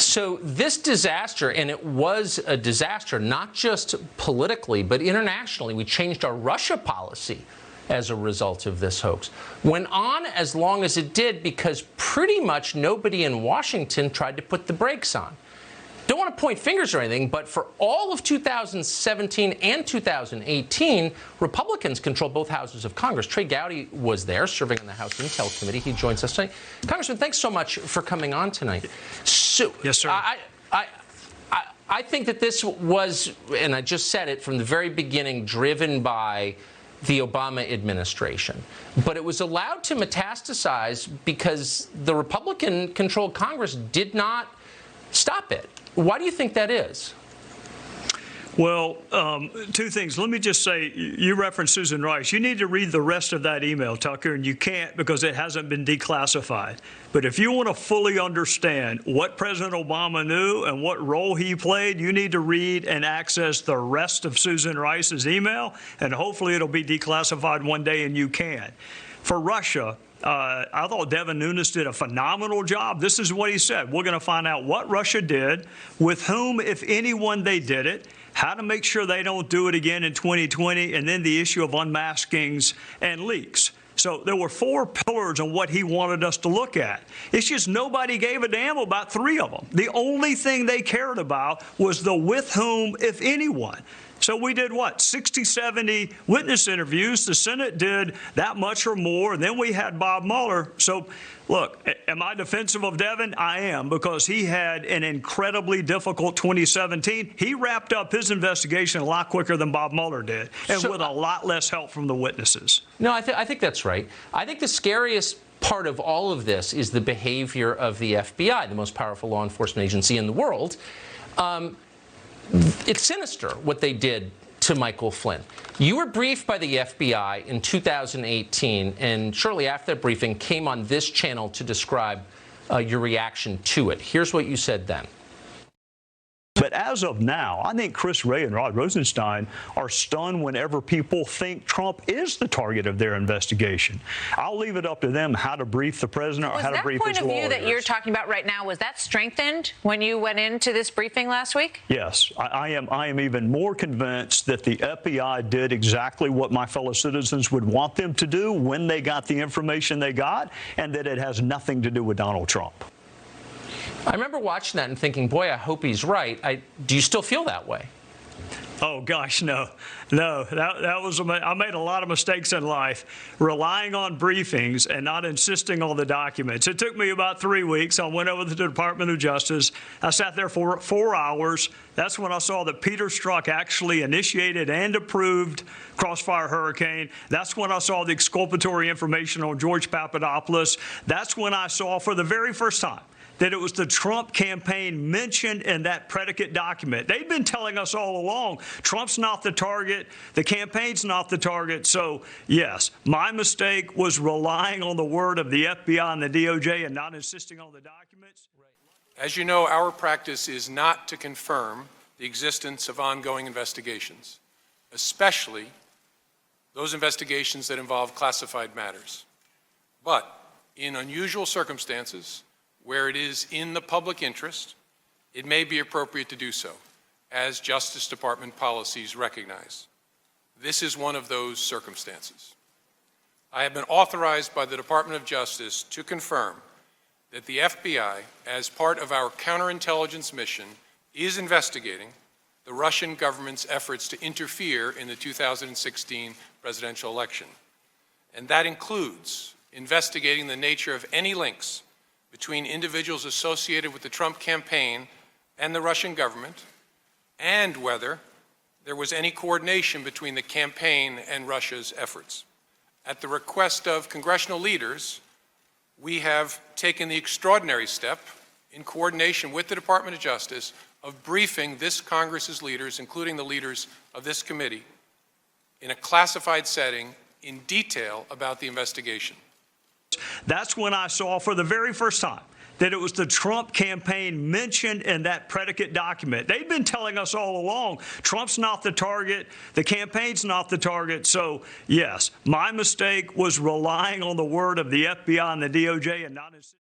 So this disaster, and it was a disaster, not just politically, but internationally. We changed our Russia policy as a result of this hoax. Went on as long as it did because pretty much nobody in Washington tried to put the brakes on. Don't want to point fingers or anything, but for all of 2017 and 2018, Republicans controlled both houses of Congress. Trey Gowdy was there, serving on the House Intel Committee. He joins us tonight. Congressman, thanks so much for coming on tonight. So, yes, sir. I think that this was, and I just said it from the very beginning, driven by the Obama administration. But it was allowed to metastasize because the Republican-controlled Congress did not stop it. Why do you think that is? Well, two things. Let me just say, you referenced Susan Rice. You need to read the rest of that email, Tucker, and you can't because it hasn't been declassified. But if you want to fully understand what President Obama knew and what role he played, you need to read and access the rest of Susan Rice's email, and hopefully it'll be declassified one day and you can. For Russia, I thought Devin Nunes did a phenomenal job. This is what he said. We're going to find out what Russia did, with whom, if anyone, they did it, how to make sure they don't do it again in 2020, and then the issue of unmaskings and leaks. So there were 4 pillars on what he wanted us to look at. It's just nobody gave a damn about 3 of them. The only thing they cared about was the with whom, if anyone. So we did what? 60, 70 witness interviews. The Senate did that much or more. And then we had Bob Mueller. So, look, am I defensive of Devin? I am, because he had an incredibly difficult 2017. He wrapped up his investigation a lot quicker than Bob Mueller did, and with a lot less help from the witnesses. No, I think that's right. I think the scariest part of all of this is the behavior of the FBI, the most powerful law enforcement agency in the world. It's sinister what they did to Michael Flynn. You were briefed by the FBI in 2018, and shortly after that briefing came on this channel to describe your reaction to it. Here's what you said then. But as of now, I think Chris Wray and Rod Rosenstein are stunned whenever people think Trump is the target of their investigation. I'll leave it up to them how to brief the president or how to brief his lawyers. Was that point of view that you're talking about right now, was that strengthened when you went into this briefing last week? Yes. I am even more convinced that the FBI did exactly what my fellow citizens would want them to do when they got the information they got, and that it has nothing to do with Donald Trump. I remember watching that and thinking, boy, I hope he's right. Do you still feel that way? Oh, gosh, no. No, that was I made a lot of mistakes in life, relying on briefings and not insisting on the documents. It took me about 3 weeks. I went over to the Department of Justice. I sat there for 4 hours. That's when I saw that Peter Strzok actually initiated and approved Crossfire Hurricane. That's when I saw the exculpatory information on George Papadopoulos. That's when I saw for the very first time that it was the Trump campaign mentioned in that predicate document. They've been telling us all along, Trump's not the target, the campaign's not the target. So, yes, my mistake was relying on the word of the FBI and the DOJ and not insisting on the documents. As you know, our practice is not to confirm the existence of ongoing investigations, especially those investigations that involve classified matters. But in unusual circumstances, where it is in the public interest, it may be appropriate to do so, as Justice Department policies recognize. This is one of those circumstances. I have been authorized by the Department of Justice to confirm that the FBI, as part of our counterintelligence mission, is investigating the Russian government's efforts to interfere in the 2016 presidential election. And that includes investigating the nature of any links between individuals associated with the Trump campaign and the Russian government, and whether there was any coordination between the campaign and Russia's efforts. At the request of congressional leaders, we have taken the extraordinary step, in coordination with the Department of Justice, of briefing this Congress's leaders, including the leaders of this committee, in a classified setting in detail about the investigation. That's when I saw for the very first time that it was the Trump campaign mentioned in that predicate document. They've been telling us all along, Trump's not the target, the campaign's not the target. So, yes, my mistake was relying on the word of the FBI and the DOJ and not insisting.